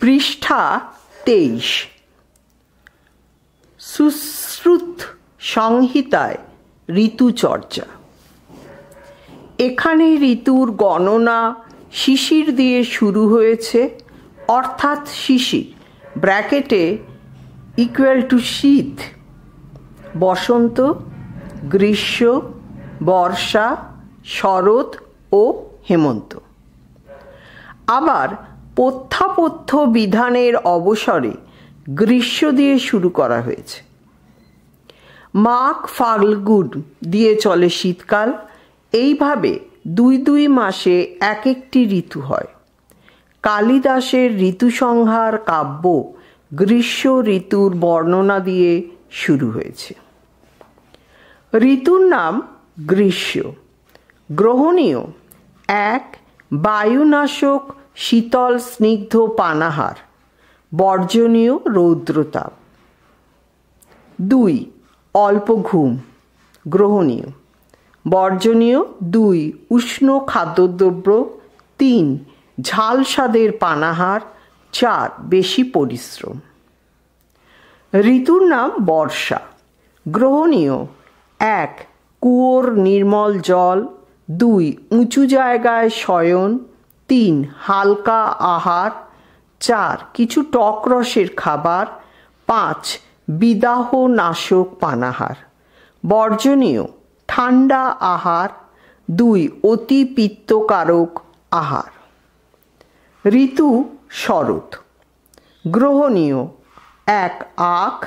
পৃষ্ঠা 23। সুশ্রুত সংহিতায় ঋতুচর্যা। এখানে ঋতুর গণনা শিশির দিয়ে শুরু হয়েছে, অর্থাৎ শিশির ব্র্যাকেটে ইকুয়াল টু শীত, বসন্ত, গ্রীষ্ম, বর্ষা, শরৎ ও হেমন্ত। আবার পথ্যাপথ্য বিধানের অবসরে গ্রীষ্ম দিয়ে শুরু করা হয়েছে। মাঘ ফাল্গুন দিয়ে চলে শীতকাল। এইভাবে দুই দুই মাসে এক একটি ঋতু হয়। কালিদাসের ঋতুসংহার কাব্য গ্রীষ্ম ঋতুর বর্ণনা দিয়ে শুরু হয়েছে। ঋতুর নাম গ্রীষ্ম। গ্রহণীয়: 1. বায়ুনাশক শীতল স্নিগ্ধ পানাহার, বর্জনীয় রৌদ্রতাপ। 2. অল্প ঘুম, গ্রহণীয়। বর্জনীয়: 2. উষ্ণ খাদ্যদ্রব্য। 3. ঝাল স্বাদের পানাহার। 4. বেশি পরিশ্রম। ঋতুর নাম বর্ষা। গ্রহণীয়: 1. কুয়োর নির্মল জল। 2. উঁচু জায়গায় শয়ন। 3. হালকা আহার। 4. কিছু টক রসের খাবার। 5. বিদাহ নাশক পানাহার। বর্জনীয়: ঠান্ডা আহার। 2. অতি পিত্তকারক আহার। ঋতু শরৎ। গ্রহণীয়: 1. আখ।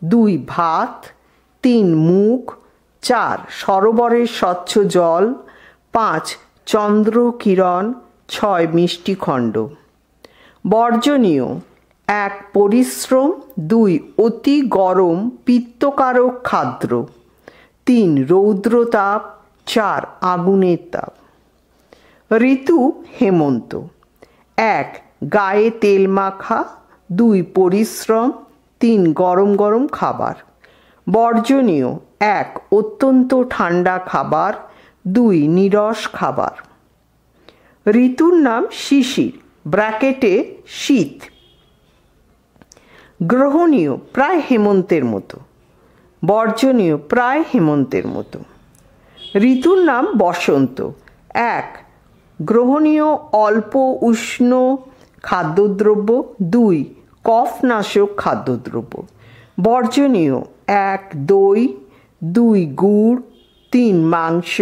2. ভাত। 3. মুগ। 4. সরোবরের স্বচ্ছ জল। 5. চন্দ্রকিরণ। 6. মিষ্টিখণ্ড। বর্জনীয়: 1. পরিশ্রম। 2. অতি গরম পিত্তকারক খাদ্য। 3. রৌদ্রতাপ। 4. আগুনের তাপ। ঋতু হেমন্ত। 1. গায়ে তেল মাখা। 2. পরিশ্রম। 3. গরম গরম খাবার। বর্জনীয়: 1. অত্যন্ত ঠান্ডা খাবার। 2. নিরস খাবার। ঋতুর নাম শিশির ব্র্যাকেটে শীত। গ্রহণীয়: প্রায় হেমন্তের মতো। বর্জনীয়: প্রায় হেমন্তের মতো। ঋতুর নাম বসন্ত। 1. গ্রহণীয় অল্প উষ্ণ খাদ্যদ্রব্য। 2. কফনাশক খাদ্যদ্রব্য। বর্জনীয়: 1. দই। 2. গুড়। 3. মাংস।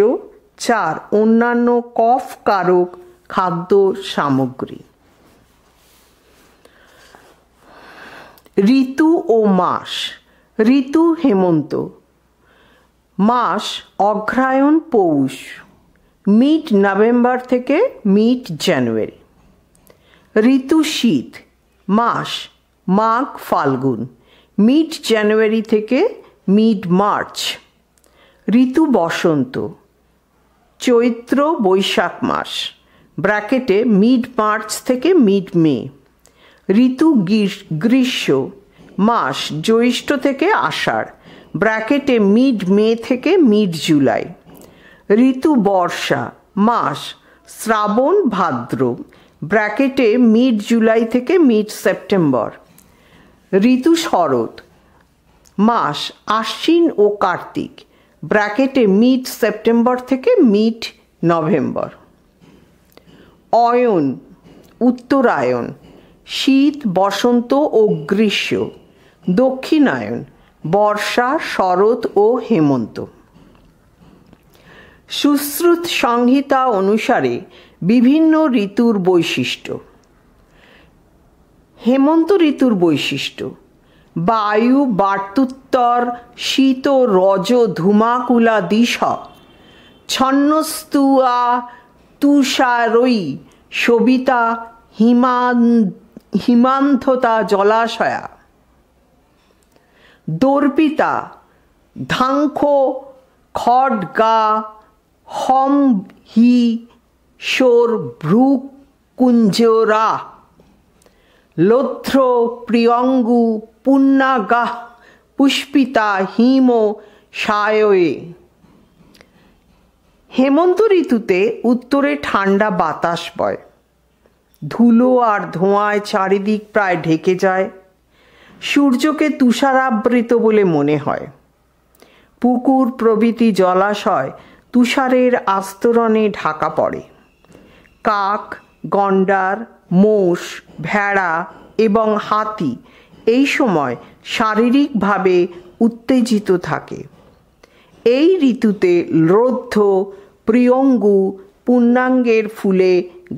4. অন্যান্য কফকারক খাদ্য সামগ্রী। ঋতু ও মাস। ঋতু হেমন্ত। মাস অগ্রহায়ণ পৌষ, মিড নভেম্বর থেকে মিড জানুয়ারি। ঋতু শীত। মাস মাঘ ফাল্গুন, মিড জানুয়ারি থেকে মিড মার্চ। ঋতু বসন্ত। চৈত্র বৈশাখ মাস ব্র্যাকেটে মিড মার্চ থেকে মিড মে। ঋতু গ্রীষ্ম। মাস জ্যৈষ্ঠ থেকে আষাঢ় ব্র্যাকেটে মিড মে থেকে মিড জুলাই। ঋতু বর্ষা। মাস শ্রাবণ ভাদ্র ব্র্যাকেটে মিড জুলাই থেকে মিড সেপ্টেম্বর। ঋতু শরৎ। মাস আশ্বিন ও কার্তিক ব্র্যাকেটে মিড সেপ্টেম্বর থেকে মিড নভেম্বর। অয়ন উত্তরায়ণ, শীত বসন্ত ও গ্রীষ্ম। দক্ষিণায়ন বর্ষা শরৎ ও হেমন্ত। সুশ্রুত সংহিতা অনুসারে বিভিন্ন ঋতুর বৈশিষ্ট্য। হেমন্ত ঋতুর বৈশিষ্ট্য: বায়ু বার্তুত্তর শীত রজ ধূমাকুলা দিশ, ছন্নস্তুয়া তুষারয়ী শোভিতা হিমান্থতা জলাশয়া। দর্পিতা ধাঙ্খ খডগা হম হি শোর ভ্রুকুঞ্জরা। লোধ্র প্রিয়ঙ্গু পুন্নাগাহ পুষ্পিতা হিম সায়য়ে। হেমন্ত ঋতুতে উত্তরে ঠান্ডা বাতাস বয়। ধুলো আর ধোঁয়ায় চারিদিক প্রায় ঢেকে যায়। সূর্যকে তুষারাবৃত বলে মনে হয়। পুকুর প্রভৃতি জলাশয় তুষারের আস্তরণে ঢাকা পড়ে। কাক, গন্ডার, মোষ, ভেড়া এবং হাতি এই সময় শারীরিকভাবে উত্তেজিত থাকে। এই ঋতুতে রৌদ্র, প্রিয়ঙ্গু, পূর্ণাঙ্গের ফুলে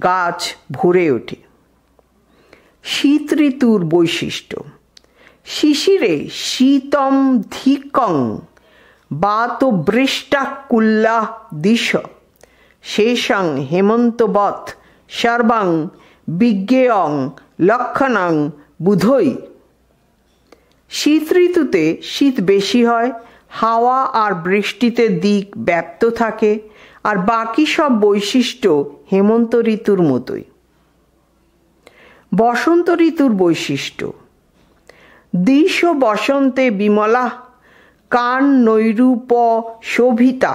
গাছ ভরে ওঠে। শীত ঋতুর বৈশিষ্ট্য: শিশিরে শীতম ধিকং বাতবৃষ্টাকুল্লাহ দিশ শেষং হেমন্তবৎ সর্বং বিজ্ঞেয়ং লক্ষণং বুধৈ। শীত ঋতুতে শীত বেশি হয়, হাওয়া আর বৃষ্টিতে দিক ব্যাপ্ত থাকে, আর বাকি সব বৈশিষ্ট্য হেমন্ত ঋতুর মতোই। বসন্ত ঋতুর বৈশিষ্ট্য: দিশ বসন্তে বিমলা কান নৈরূপ শোভিতা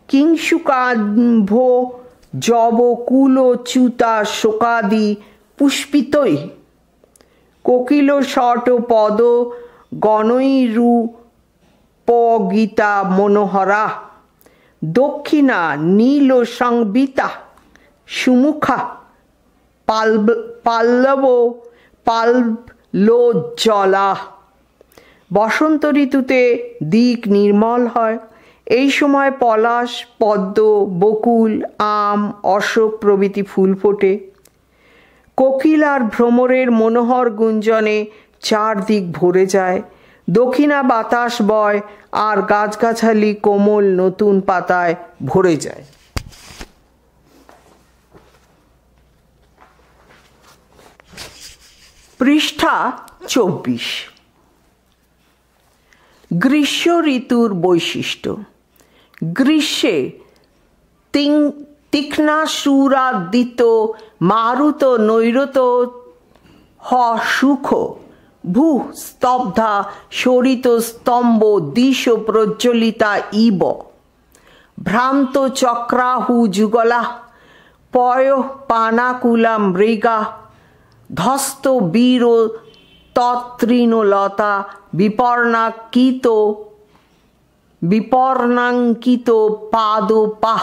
কিংশুকাম্ভ যব কুল চ্যুতা শোকাদি পুষ্পিতৈ কোকিল শট পদ গণৈরূপগীতা মনোহরা দক্ষিণা নীল সংবিতা সুমুখা পাল্লব পাল্লোজ্জ্বলা। বসন্ত ঋতুতে দিক নির্মল হয়। এই সময় পলাশ, পদ্ম, বকুল, আম, অশোক প্রভৃতি ফুল ফোটে। কোকিল আর ভ্রমরের মনোহর গুঞ্জনে চারদিক ভরে যায়। দক্ষিণা বাতাস বয় আর গাছগাছালি কোমল নতুন পাতায় ভরে যায়। পৃষ্ঠা 24। গ্রীষ্ম ঋতুর বৈশিষ্ট্য: গ্রীষ্মে তীক্ষ্ণাসুরাদিত মারুত নৈরত হ সুখ ভূ স্তব্ধা সরিত স্তম্ভ দিশ প্রজ্বলিতা ইব ভ্রান্ত চক্রাহু যুগলা পয় পানাকুলা মৃগা ধস্ত বীর তৃণলতা বিপর্ণাঙ্কিত পাদপাহ।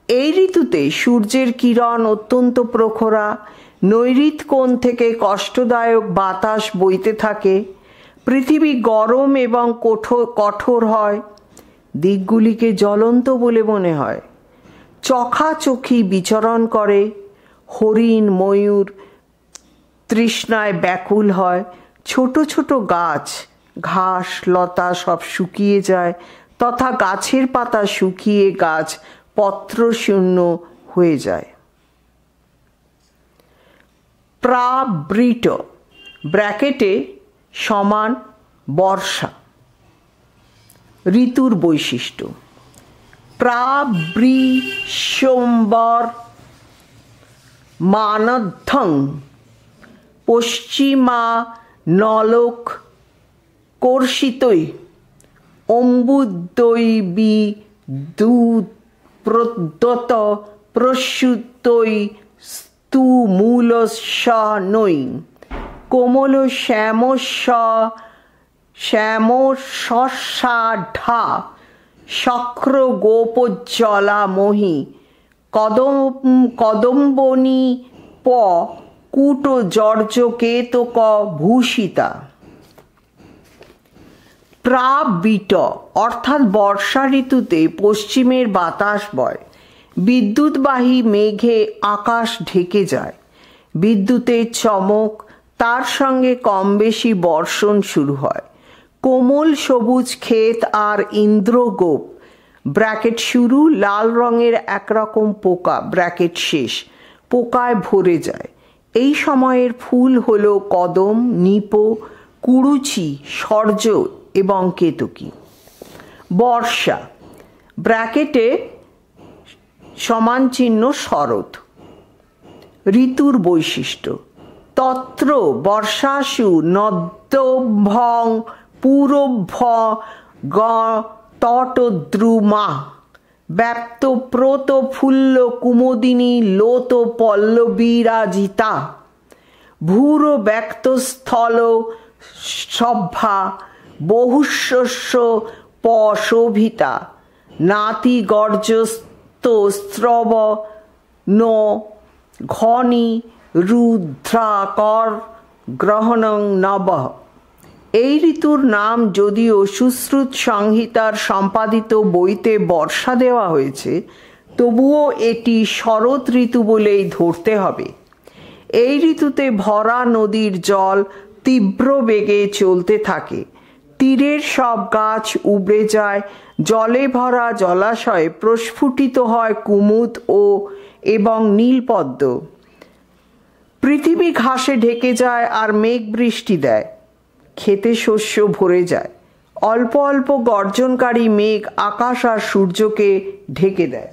এই ঋতুতে সূর্যের কিরণ অত্যন্ত প্রখরা। নৈঋত কোণ থেকে কষ্টদায়ক বাতাস বইতে থাকে। পৃথিবী গরম এবং কঠোর হয়। দিকগুলিকে জ্বলন্ত বলে মনে হয়। চখাচখি বিচরণ করে। হরিণ, ময়ূর তৃষ্ণায় ব্যাকুল হয়। ছোট ছোট গাছ, ঘাস, লতা সব শুকিয়ে যায়, তথা গাছের পাতা শুকিয়ে গাছ পত্রশূন্য হয়ে যায়। প্রাবৃত ব্র্যাকেটে সমান বর্ষা। ঋতুর বৈশিষ্ট্য: প্রাবৃষম্বর মানদ্ধং পশ্চিমা নলোক কর্ষিতৈ অম্বুদৈবী প্রদত্ত প্রসূতৈ স্তূমূলস্যানৈ কোমল শ্যামশস্যাঢ্যা শক্র গোপোজ্জ্বলা মহি কদম্বনী প কূট জর্জ কেতক ভূষিতা। প্রাবৃত অর্থাৎ বর্ষা ঋতুতে পশ্চিমের বাতাস বয়। বিদ্যুৎবাহী মেঘে আকাশ ঢেকে যায়। বিদ্যুতের চমক, তার সঙ্গে কম বেশি বর্ষণ শুরু হয়। কোমল সবুজ ক্ষেত আর ইন্দ্রগোপ ব্র্যাকেট শুরু লাল রঙের একরকম পোকা ব্র্যাকেট শেষ পোকায় ভরে যায়। এই সময়ের ফুল হলো কদম, নিপো, কুড়ুচি, সর্য এবং কেতকী। বর্ষা ব্র্যাকেটে সমান চিহ্ন শরৎ। ঋতুর বৈশিষ্ট্য: তত্র বর্ষাসু নদ্যভং পূরভ্য তটদ্রুমা ব্যাপ্ত প্রত ফুল্ল কুমোদিনী লোত পল্লবীরাজিতা ভূর ব্যক্তস্থল সভ্যা বহুশস্য পশোভিতা নাতি গর্জস্ত স্রব নো ঘনি রুদ্রাকর গ্রহণং নব। এই ঋতুর নাম যদিও সুশ্রুত সংহিতার সম্পাদিত বইতে বর্ষা দেওয়া হয়েছে, তবুও এটি শরৎ ঋতু বলেই ধরতে হবে। এই ঋতুতে ভরা নদীর জল তীব্র বেগে চলতে থাকে, তীরের সব গাছ উবড়ে যায়, জলে ভরা জলাশয়ে প্রস্ফুটিত হয় কুমুদ এবং নীলপদ্ম। পৃথিবী ঘাসে ঢেকে যায় আর মেঘ বৃষ্টি দেয়, খেতে শস্য ভরে যায়। অল্প অল্প গর্জনকারী মেঘ আকাশ আর সূর্যকে ঢেকে দেয়।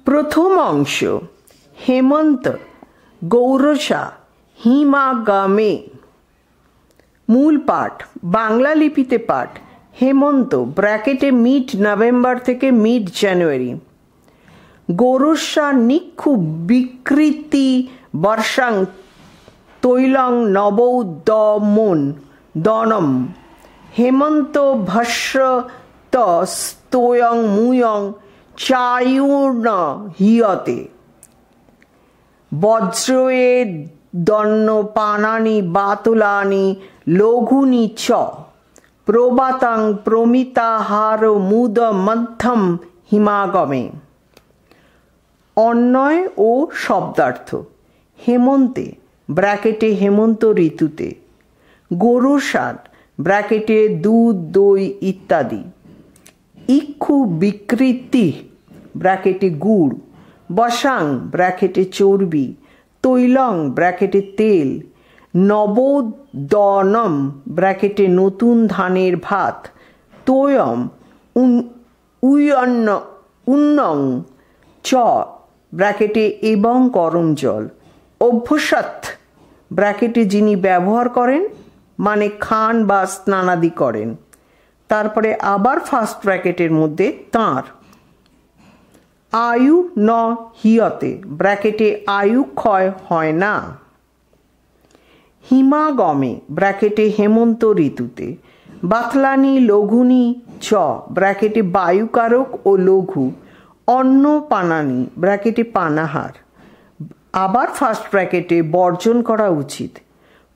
প্রথম অংশ হেমন্ত গৌরসা হিমাগমে। মূল পাঠ, বাংলা লিপিতে পাঠ হেমন্ত ব্র্যাকেটে মিড নভেম্বর থেকে মিড জানুয়ারি। গৌরসা নিক্ষু বিকৃতি বর্ষাং তৈলং নবোদমন দনম হেমন্ত ভস্যত স্তোয়ং মুয়ং চায়ুর্ণ হিয়তে বজ্রয়ে দন্ন পানানি বাতুলানি লঘুনি চ প্রবাতাং প্রমিতাহার মুদ মধ্যম হিমাগমে। অন্বয় ও শব্দার্থ। হেমন্তে ব্র্যাকেটে হেমন্ত ঋতুতে, গৌরসাদ ব্র্যাকেটে দুধ দই ইত্যাদি, ইক্ষু বিকৃতি ব্র্যাকেটে গুড়, বসাং ব্র্যাকেটে চর্বি, তৈলং ব্র্যাকেটে তেল, নবোদনম ব্র্যাকেটে নতুন ধানের ভাত, তোয়ম উন্নং চ ব্র্যাকেটে এবং গরম জল, অভ্যসত ব্র্যাকেটে যিনি ব্যবহার করেন মানে খান বা স্নানাদি করেন। তারপরে আবার ফার্স্ট ব্র্যাকেটের মধ্যে তাঁর। আয়ু ন হিয়তে ব্র্যাকেটে আয়ু ক্ষয় হয় না। হিমাগমে ব্র্যাকেটে হেমন্ত ঋতুতে, বাতলানি লঘুনি চ ব্র্যাকেটে বায়ুকারক ও লঘু, অন্ন পানানি ব্র্যাকেটে পানাহার, আবার ফার্স্ট ব্র্যাকেটে বর্জন করা উচিত।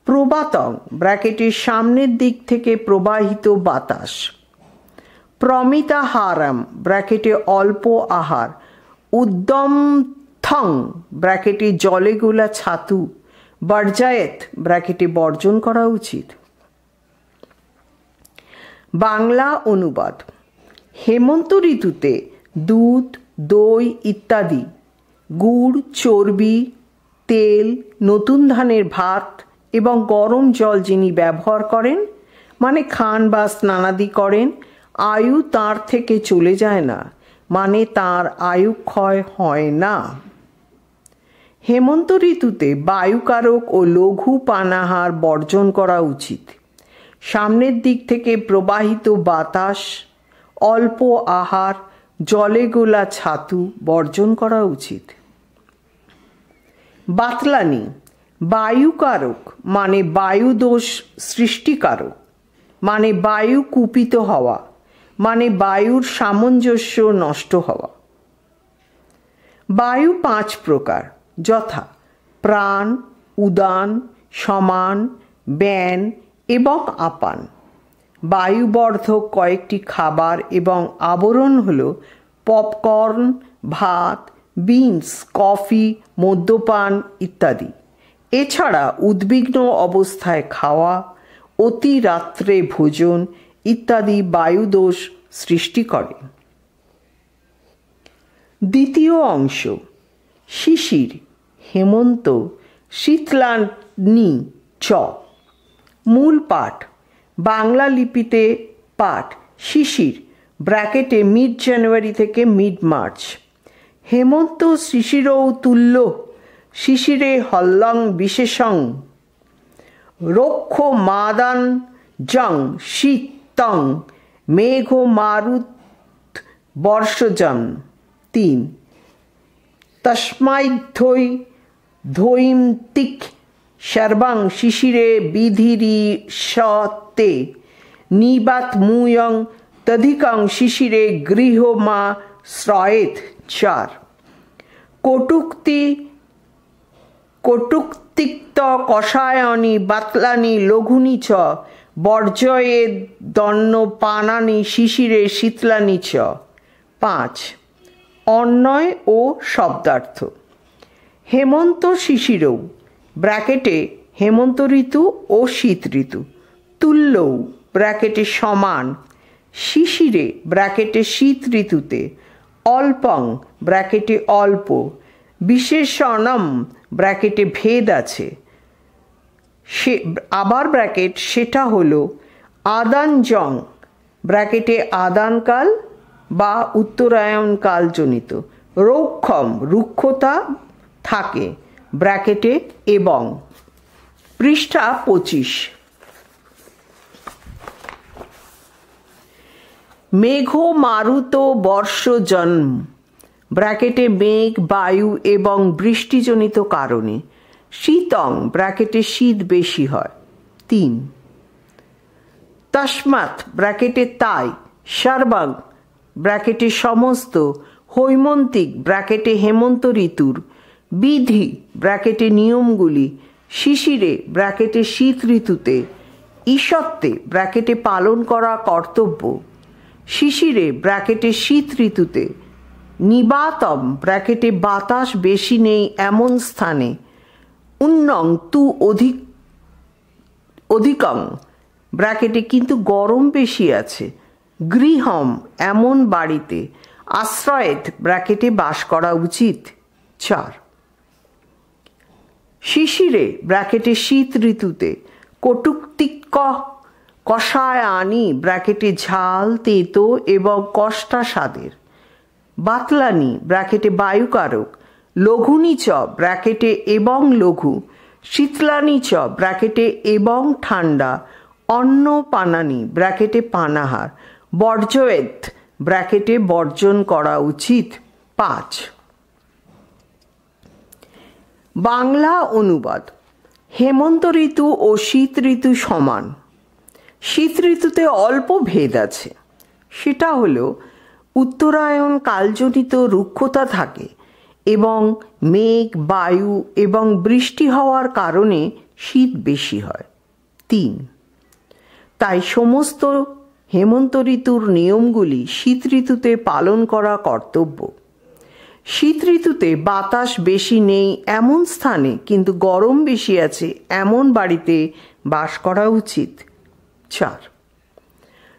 প্রবাতং ব্র্যাকেটের সামনের দিক থেকে প্রবাহিত বাতাস। প্রমিতাহারম ব্র্যাকেটে অল্প আহার, উদ্যমথং ব্র্যাকেটে জলে গোলা ছাতু, বর্জায়েত ব্র্যাকেটে বর্জন করা উচিত। বাংলা অনুবাদ। হেমন্ত ঋতুতে দুধ দই ইত্যাদি, গুড় চর্বি তেল নতুন ধানের ভাত এবং গরম জল যিনি ব্যবহার করেন মানে খান বা স্নানাদি করেন, আয়ু তাঁর থেকে চলে যায় না মানে তাঁর আয়ু ক্ষয় হয় না। হেমন্ত ঋতুতে বায়ুকারক ও লঘু পানাহার বর্জন করা উচিত। সামনের দিক থেকে প্রবাহিত বাতাস, অল্প আহার, জলে গোলা ছাতু বর্জন করা উচিত। বাতলানি বায়ুকারক মানে বায়ুদোষ সৃষ্টিকারক, মানে বায়ু কুপিত হওয়া, মানে বায়ুর সামঞ্জস্য নষ্ট হওয়া। বায়ু 5 প্রকার, যথা প্রাণ, উদান, সমান, ব্যান এবং আপান। বায়ুবর্ধক কয়েকটি খাবার এবং আবরণ হল পপকর্ন, ভাত, বিনস, কফি, মদ্যপান ইত্যাদি। এছাড়া উদ্বিগ্ন অবস্থায় খাওয়া, অতি রাত্রে ভোজন ইত্যাদি বায়ুদোষ সৃষ্টি করে। দ্বিতীয় অংশ শিশির হেমন্ত শীতলানি চ। মূল পাঠ, বাংলা লিপিতে পাঠ শিশির ব্র্যাকেটে মিড জানুয়ারি থেকে মিড মার্চ। হেমন্ত শিশিরৌ তুল্য শিশিরে হল্লং বিশেষং রক্ষ মাদান জং শীতং মেঘ মারুত বর্ষজন। 3 তস্মাইদ্ধৈ ধৈমতিক সর্বাং শিশিরে বিধিরিষতে নিবাত মুয়ং তধিকং শিশিরে গৃহ মা শ্রয়েত। 4 কটুক্তিক্ত কষায়নি বাতলানি লঘুনি চ বর্জয়ে দন্ন পানানি শিশিরে শীতলানি চ। 5 অন্বয় ও শব্দার্থ। হেমন্ত শিশিরৌ ব্র্যাকেটে হেমন্ত ঋতু ও শীত ঋতু। তুল্যৌ ব্র্যাকেটে সমান শিশিরে ব্র্যাকেটে শীত ঋতুতে। অল্পং ব্র্যাকেটে অল্প। বিশেষণম ব্র্যাকেটে ভেদ আছে। সে আবার ব্র্যাকেট সেটা হলো আদানজং ব্র্যাকেটে আদানকাল বা উত্তরায়ণকাল জনিত। রৌক্ষম রুক্ষতা থাকে ব্র্যাকেটে এবং। পৃষ্ঠা 25। মেঘ মারুত বর্ষজন ব্র্যাকেটে মেঘ বায়ু এবং বৃষ্টিজনিত কারণে। শীতং ব্র্যাকেটে শীত বেশি হয়। 3 তস্মাৎ ব্র্যাকেটে তাই। সর্বাং ব্র্যাকেটে সমস্ত। হৈমন্তিক ব্র্যাকেটে হেমন্ত ঋতুর। বিধি ব্র্যাকেটে নিয়মগুলি। শিশিরে ব্র্যাকেটে শীত ঋতুতে। ঈষত্বে ব্র্যাকেটে পালন করা কর্তব্য। শিশিরে ব্র্যাকেটে শীত ঋতুতে। নিবাতম ব্র্যাকেটে বাতাস বেশি নেই এমন স্থানে। উন্নং তু অধিকং ব্র্যাকেটে কিন্তু গরম বেশি আছে। গৃহম এমন বাড়িতে। আশ্রয়েত ব্র্যাকেটে বাস করা উচিত। 4 শিশিরে ব্র্যাকেটে শীত ঋতুতে। কটুক্তিক কষায়ানি ব্র্যাকেটে ঝাল তেতো এবং কষ্টা স্বাদের। বাতলানি ব্র্যাকেটে বায়ুকারক। লঘুনি চ ব্র্যাকেটে এবং লঘু। শীতলানি চ ব্র্যাকেটে এবং ঠান্ডা। অন্ন পানানি ব্র্যাকেটে পানাহার। বর্জয়েত ব্র্যাকেটে বর্জন করা উচিত। 5 বাংলা অনুবাদ। হেমন্ত ঋতু ও শীত ঋতু সমান। শীত ঋতুতে অল্প ভেদ আছে। সেটা হলো উত্তরায়ণ কালজনিত রুক্ষতা থাকে এবং মেঘ বায়ু এবং বৃষ্টি হওয়ার কারণে শীত বেশি হয়। 3 তাই সমস্ত হেমন্ত ঋতুর নিয়মগুলি শীত ঋতুতে পালন করা কর্তব্য। শীত ঋতুতে বাতাস বেশি নেই এমন স্থানে কিন্তু গরম বেশি আছে এমন বাড়িতে বাস করা উচিত। 4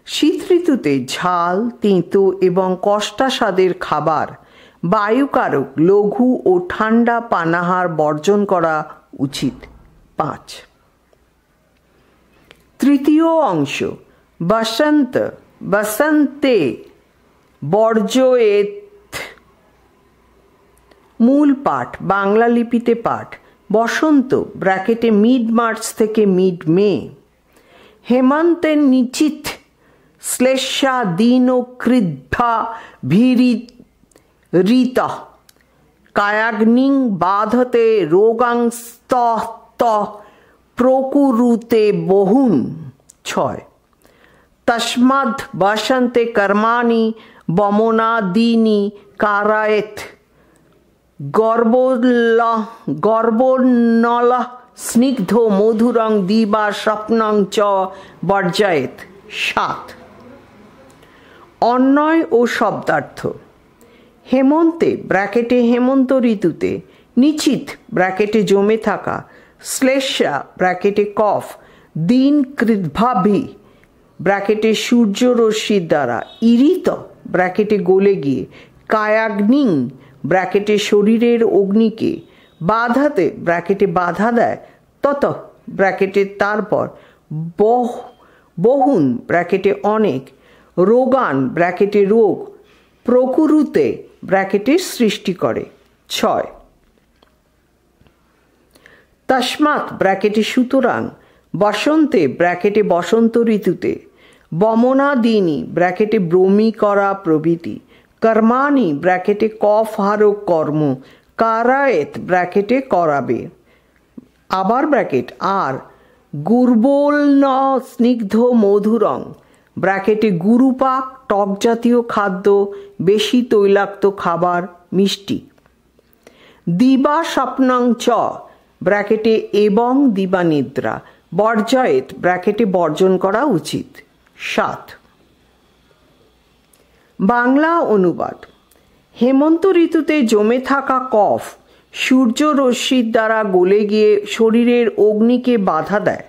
শীত ঋতুতে ঝাল তেঁতো এবং কষ্টা স্বাদের খাবার, বায়ুকারক লঘু ও ঠান্ডা পানাহার বর্জন করা উচিত। 5 তৃতীয় অংশ। বসন্ত বসন্তে বর্জয়েত। মূল পাঠ বাংলা লিপিতে পাঠ। বসন্ত ব্র্যাকেটে মিড মার্চ থেকে মিড মে। হেমন্তের নিচিত শ্লেষা দীন ক্রীদ্ধা ভীরিত কায়াগ্নিং বাধতে রোগাংস্ত প্রকুরুতে বহুন। 6 তস্মাদ বসন্তে কর্মাণি বমনাদীনি কারায়েত গর্বনল স্নিগ্ধ মধুরং দিবা স্বপ্নং চ বর্জয়েত। 7 অন্বয় ও শব্দার্থ। হেমন্তে ব্র্যাকেটে হেমন্ত ঋতুতে। নিচিত ব্র্যাকেটে জমে থাকা। শ্লেষা ব্র্যাকেটে কফ। দিন কৃদ্ভাভি ব্র্যাকেটে সূর্যরশ্মির দ্বারা। ইরিত ব্র্যাকেটে গলে গিয়ে। কায়াগ্নিং ব্র্যাকেটে শরীরের অগ্নিকে। বাধাতে ব্র্যাকেটে বাধা দেয়। তত ব্র্যাকেটে তারপর। বহুন ব্র্যাকেটে অনেক। রোগান ব্র্যাকেটে রোগ। প্রকুরুতে ব্র্যাকেটে সৃষ্টি করে। 6 তস্মাৎ ব্র্যাকেটে সুতরাং। বসন্তে ব্র্যাকেটে বসন্ত ঋতুতে, বমনাদিনী ব্র্যাকেটে বমি করা প্রভৃতি, কর্মাণি ব্র্যাকেটে কফ হারক কর্ম, কারায়েত ব্র্যাকেটে করাবে, আবার ব্র্যাকেট আর গুরবোলন স্নিগ্ধ মধুরং ব্র্যাকেটে গুরুপাক টক জাতীয় খাদ্য, বেশি তৈলাক্ত খাবার, মিষ্টি। দিবা স্বপ্নং চ ব্র্যাকেটে এবং দিবানিদ্রা, বর্জয়েত ব্র্যাকেটে বর্জন করা উচিত। 7 বাংলা অনুবাদ। হেমন্ত ঋতুতে জমে থাকা কফ সূর্য রশ্মির দ্বারা গলে গিয়ে শরীরের অগ্নিকে বাধা দেয়,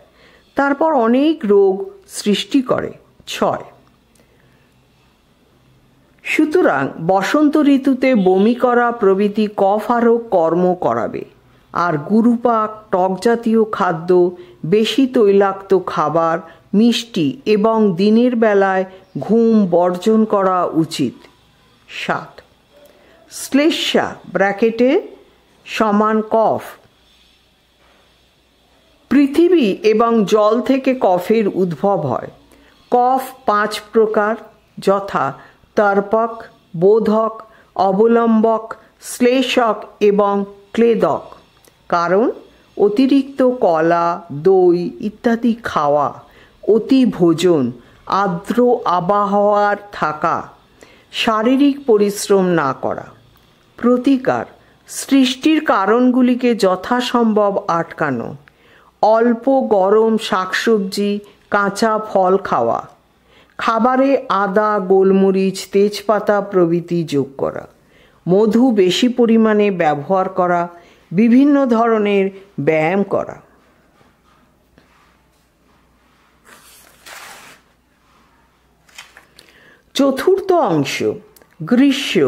তারপর অনেক রোগ সৃষ্টি করে। 6 সুতরাং বসন্ত ঋতুতে বমি করা প্রভৃতি কফারক কর্ম করাবে, আর গুরুপাক টক জাতীয় খাদ্য, বেশি তৈলাক্ত খাবার, মিষ্টি এবং দিনের বেলায় ঘুম বর্জন করা উচিত। 7 শ্লেষ্মা ব্র্যাকেটে সমান কফ, পৃথিবী এবং জল থেকে কফের উদ্ভব হয়। কফ 5 প্রকার, যথা তর্পক, বোধক, অবলম্বক, শ্লেষক এবং ক্লেদক। কারণ অতিরিক্ত কলা, দই ইত্যাদি খাওয়া, অতি ভোজন, আর্দ্র আবহাওয়ার থাকা, শারীরিক পরিশ্রম না করা। প্রতিকার সৃষ্টির কারণগুলিকে যথাসম্ভব আটকানো, অল্প গরম শাকসবজি, কাঁচা ফল খাওয়া, খাবারে আদা, গোলমরিচ, তেজপাতা প্রভৃতি যোগ করা, মধু বেশি পরিমাণে ব্যবহার করা, বিভিন্ন ধরনের ব্যায়াম করা। চতুর্থ অংশ গ্রীষ্ম।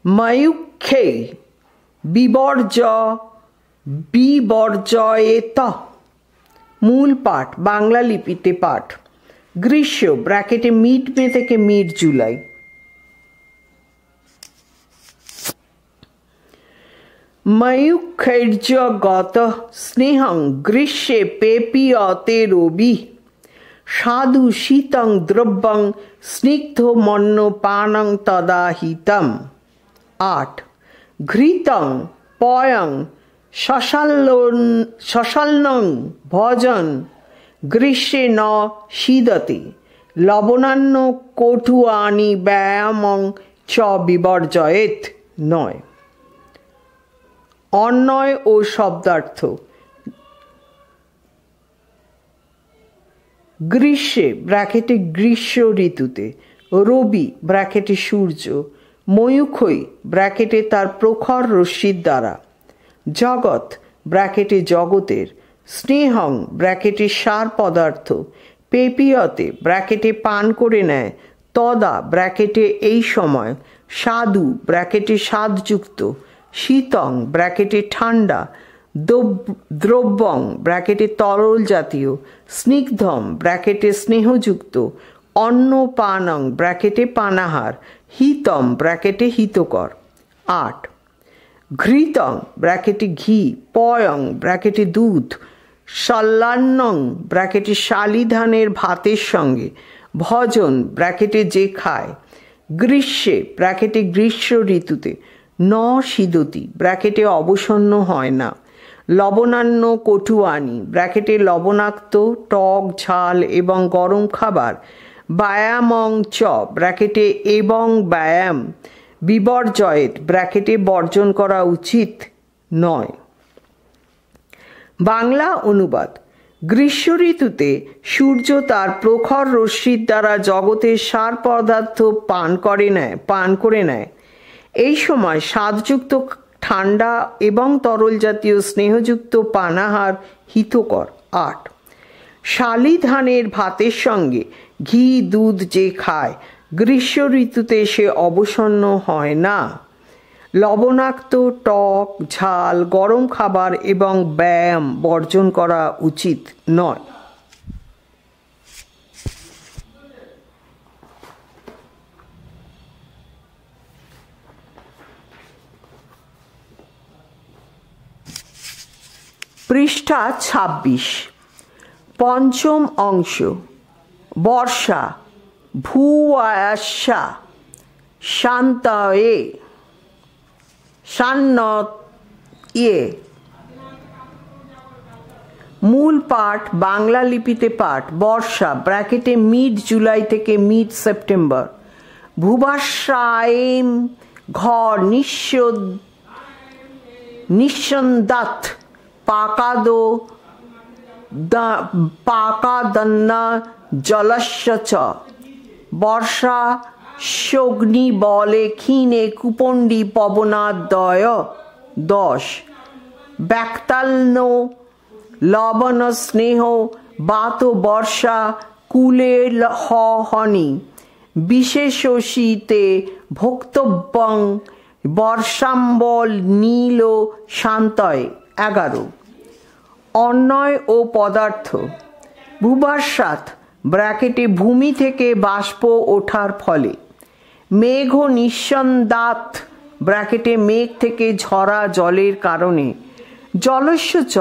ময়ূখে বিবর্জয়েত। মূল পাঠ বাংলা লিপিতে পাঠ। গ্রীষ্ম ব্র্যাকেটে মিড মে থেকে মিড জুলাই। ময়ূখৈর্যগত স্নেহং গ্রীষ্মে পেপীয়তে রবি, সাধু শীতং দ্রব্যং স্নিগ্ধ মন্ন পানং তদা হিতম। 8 ঘৃতং পয়ং শশালনং ভজন গ্রীষ্মে ন শীদতে, লবণান্য কটুয়ানি ব্যায়ামং চ বিবর্জয়েত। 9 অন্বয় ও শব্দার্থ। গ্রীষ্মে ব্র্যাকেটে গ্রীষ্ম ঋতুতে, রবি ব্র্যাকেটে সূর্য, ময়ূখৈ ব্র্যাকেটে তার প্রখর রশ্মির দ্বারা, জগৎ ব্র্যাকেটে জগতের, স্নেহং ব্র্যাকেটে সার পদার্থ, পেপীয়তে ব্র্যাকেটে পান করে নেয়, তদা ব্র্যাকেটে এই সময়, সাধু ব্র্যাকেটে স্বাদযুক্ত, শীতং ব্র্যাকেটে ঠান্ডা, দ্রব্যং ব্র্যাকেটে তরল জাতীয়, স্নিগ্ধম ব্র্যাকেটে স্নেহযুক্ত, অন্ন পানং ব্র্যাকেটে পানাহার, হিতম ব্র্যাকেটে হিতকর। 8 ঘৃতং ব্র্যাকেটে ঘি, পয়ং ব্র্যাকেটে দুধ, শাল্যান্নং ব্র্যাকেটে শালি ধানের ভাতের সঙ্গে, ভজন ব্র্যাকেটে যে খায়, গ্রীষ্মে ব্র্যাকেটে গ্রীষ্ম ঋতুতে, ন শীদতি ব্র্যাকেটে অবসন্ন হয় না, লবণান্য কটুয়ানি ব্র্যাকেটে লবণাক্ত, টক, ঝাল এবং গরম খাবার, ব্যায়ামং চ ব্র্যাকেটে এবং ব্যায়াম, বিবর্জয়েত ব্র্যাকেটে বর্জন করা উচিত নয়। বাংলা অনুবাদ। গ্রীষ্ম ঋতুতে সূর্য তার প্রখর রশ্মির দ্বারা জগতের সার পদার্থ পান করে নেয়। এই সময় স্বাদযুক্ত ঠান্ডা এবং তরল জাতীয় স্নেহযুক্ত পানাহার হিতকর। 8 শালি ধানের ভাতের সঙ্গে ঘি, দুধ যে খায়, গ্রীষ্ম ঋতুতে সে অবসন্ন হয় না। লবণাক্ত, টক, ঝাল, গরম খাবার এবং ব্যায়াম বর্জন করা উচিত নয়। পৃষ্ঠা ২৬। পঞ্চম অংশ। বর্ষা। ভূয়াশা শান্তয়ে শান্নয়ে। মূল পাঠ বাংলা লিপিতে পাঠ। বর্ষা ব্র্যাকেটে মিড জুলাই থেকে মিড সেপ্টেম্বর। ভূভাষায়েম ঘর নিঃসন্দাত পাকাদো পাকাদন্না জলস্য চ। বর্ষা শগ্নি বলে ক্ষীণে কুপণ্ডী পবনাদয়। 10 ব্যাক্তাল্ন লবণ স্নেহ বাত বর্ষা কুলে হনি বিশেষীতে ভোক্তব্যং বর্ষাম্বল নীল শান্তয়ে। 11 অন্বয় ও পদার্থ। ভূবর্ষাৎ ব্র্যাকেটে ভূমি থেকে বাষ্প ওঠার ফলে। মেঘ নিঃসন্দাত ব্র্যাকেটে মেঘ থেকে ঝরা জলের কারণে। জলস্য চ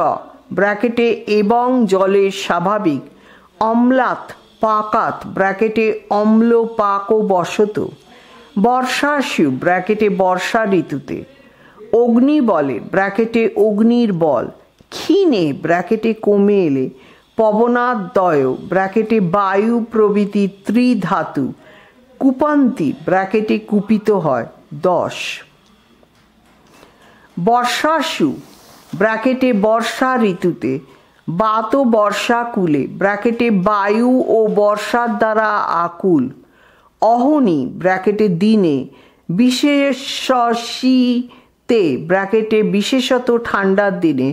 ব্র্যাকেটে এবং জলের স্বাভাবিক। অম্লাত পাকাত ব্র্যাকেটে অম্ল পাক ও বসত। বর্ষাশু ব্র্যাকেটে বর্ষা ঋতুতে। অগ্নি বলে ব্র্যাকেটে অগ্নির বল। ক্ষীণে ব্র্যাকেটে কমে এলে। পবনাদয় ব্র্যাকেটে বায়ু প্রভৃতি ত্রিধাতু। কুপন্তি ব্র্যাকেটে কুপিত হয়। 10 বর্ষাশু ব্র্যাকেটে বর্ষা ঋতুতে। বাত বর্ষাকুলে ব্র্যাকেটে বায়ু ও বর্ষার দ্বারা আকুল। অহনি ব্র্যাকেটে দিনে। বিশেষীতে ব্র্যাকেটে বিশেষত ঠান্ডার দিনে।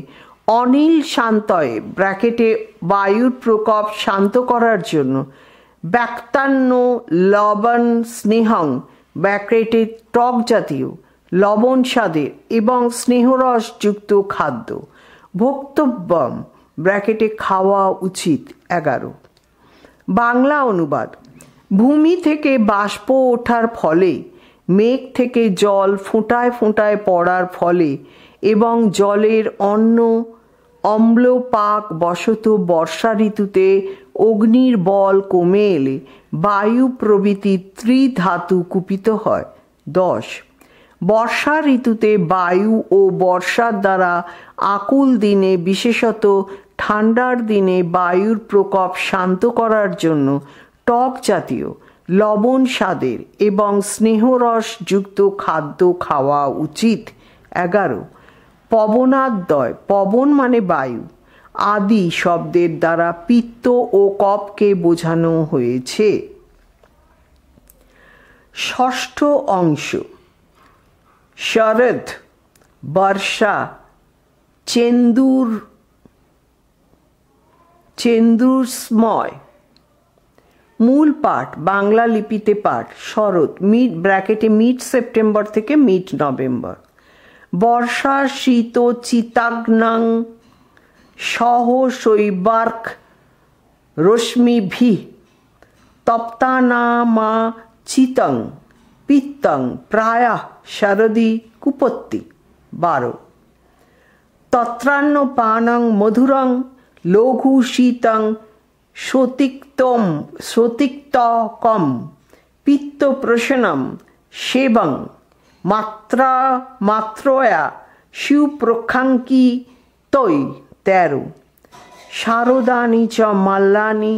অনিল শান্তয়ে ব্র্যাকেটে বায়ুর প্রকোপ শান্ত করার জন্য। ব্যাক্তান্ন লবণ স্নেহং ব্র্যাকেটে টক জাতীয় লবণ স্বাদের এবং স্নেহরস যুক্ত খাদ্য। ভোক্তব্যম ব্র্যাকেটে খাওয়া উচিত। 11 বাংলা অনুবাদ। ভূমি থেকে বাষ্প ওঠার ফলে, মেঘ থেকে জল ফোঁটায় ফোঁটায় পড়ার ফলে এবং জলের অম্ল পাক বশত বর্ষা ঋতুতে অগ্নির বল কমে এলে বায়ু প্রভৃতি ত্রিধাতু কুপিত হয়। 10 বর্ষা ঋতুতে বায়ু ও বর্ষার দ্বারা আকুল দিনে বিশেষত ঠান্ডার দিনে বায়ুর প্রকোপ শান্ত করার জন্য টক জাতীয় লবণ স্বাদের এবং স্নেহরস যুক্ত খাদ্য খাওয়া উচিত। 11 পবনাদয় পবন মানে বায়ু। আদি শব্দের দ্বারা পিত্ত ও কফকে বোঝানো হয়েছে। ষষ্ঠ অংশ। শরৎ বর্ষা চেন্দুস্ময়। মূল পাঠ বাংলা লিপিতে পাঠ। শরৎ মিড ব্র্যাকেটে মিড সেপ্টেম্বর থেকে মিড নভেম্বর। বর্ষা শীত চিতাগ্নাং সহ শৈবার্ক রশ্মিভি তপ্তানামা চিতং পিত্তং প্রায়ঃ শরদি কুপত্তি। 12 তত্রান্ন পানং মধুরং লঘু শীতং সতিক্তকম পিত্ত প্রশনম সেবং মাত্রয়া সুপ্রক্ষাঙ্কি তৈ। 13 শারদানি চ মাল্লানি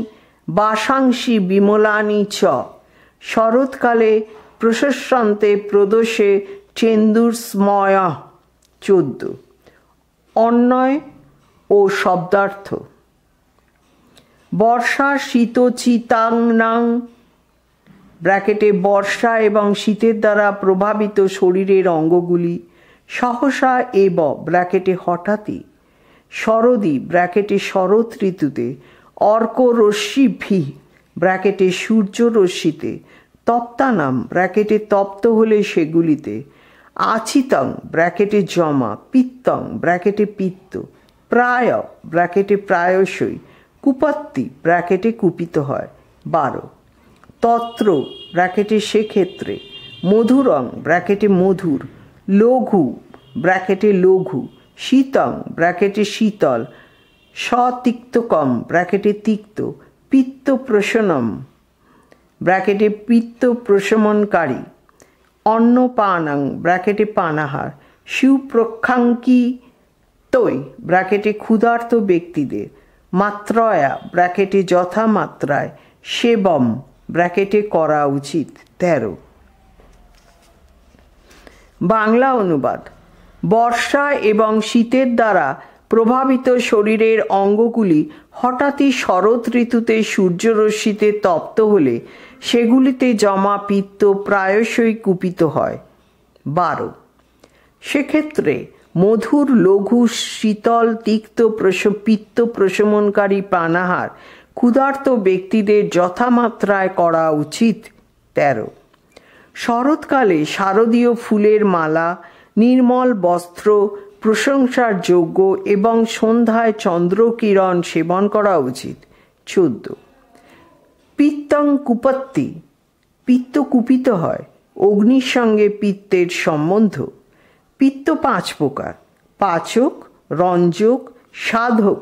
বাসাংসি বিমলানি চ। শরৎকালে প্রশস্যন্তে প্রদোষে চেন্দুস্ময়। 14 অন্বয় ও শব্দার্থ। বর্ষা শীত চিতাংনাং ব্র্যাকেটে বর্ষা এবং শীতের দ্বারা প্রভাবিত শরীরের অঙ্গগুলি। সহসা এব ব্র্যাকেটে হঠাৎই। শরদি ব্র্যাকেটে শরৎ ঋতুতে। অর্ক রশ্মিভি ব্র্যাকেটে সূর্য রশ্মিতে। তপ্তানাম ব্র্যাকেটে তপ্ত হলে সেগুলিতে। আচিতং ব্র্যাকেটে জমা। পিত্তং ব্র্যাকেটে পিত্ত। প্রায় ব্র্যাকেটে প্রায়শই। কুপত্তি ব্র্যাকেটে কুপিত হয়। 12 তত্র ব্র্যাকেটে সেক্ষেত্রে। মধুরং ব্র্যাকেটে মধুর। লঘু ব্র্যাকেটে লঘু। শীতং ব্র্যাকেটে শীতল, সতিক্তকম ব্র্যাকেটে তিক্ত, পিত্ত প্রশনম ব্র্যাকেটে পিত্ত প্রশমনকারী, অন্নপানং ব্র্যাকেটে পানাহার, সুপ্রক্ষাঙ্কি তৈ ব্র্যাকেটে ক্ষুধার্ত ব্যক্তিদের, মাত্রয়া ব্র্যাকেটে যথামাত্রায়, সেবম ব্র্যাকেটে করা উচিত। 13। বাংলা অনুবাদ। বর্ষা এবং শীতের দ্বারা প্রভাবিত শরীরের অঙ্গগুলি হঠাৎই শরৎ ঋতুতে সূর্যরশ্মিতে তপ্ত হলে সেগুলিতে জমা পিত্ত প্রায়শই কুপিত হয়। 12। সেক্ষেত্রে মধুর লঘু শীতল তিক্ত পিত্ত প্রশমনকারী পানাহার ক্ষুধার্ত ব্যক্তিদের যথামাত্রায় করা উচিত। 13। শরৎকালে শারদীয় ফুলের মালা, নির্মল বস্ত্র প্রশংসার যোগ্য এবং সন্ধ্যায় চন্দ্রকিরণ সেবন করা উচিত। 14। পিত্তং কুপত্তি, পিত্ত কুপিত হয়, অগ্নির সঙ্গে পিত্তের সম্বন্ধ। পিত্ত 5 প্রকার: পাচক, রঞ্জক, সাধক,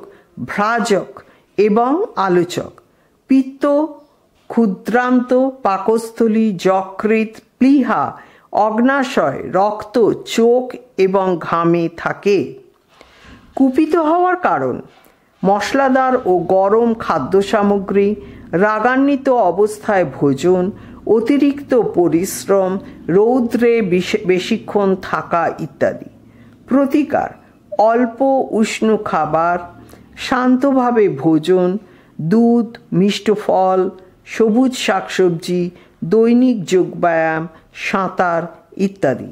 ভ্রাজক এবং আলোচক। পিত্ত ক্ষুদ্রান্ত, পাকস্থলী, যকৃৎ, প্লীহা, অগ্নাশয়, রক্ত, চোখ এবং ঘামে থাকে। কুপিত হওয়ার কারণ: মশলাদার ও গরম খাদ্য সামগ্রী, রাগান্বিত অবস্থায় ভোজন, অতিরিক্ত পরিশ্রম, রৌদ্রে বেশিক্ষণ থাকা ইত্যাদি। প্রতিকার: অল্প উষ্ণ খাবার, শান্তভাবে ভোজন, দুধ, মিষ্ট ফল, সবুজ শাকসবজি, দৈনিক যোগব্যায়াম, সাঁতার ইত্যাদি।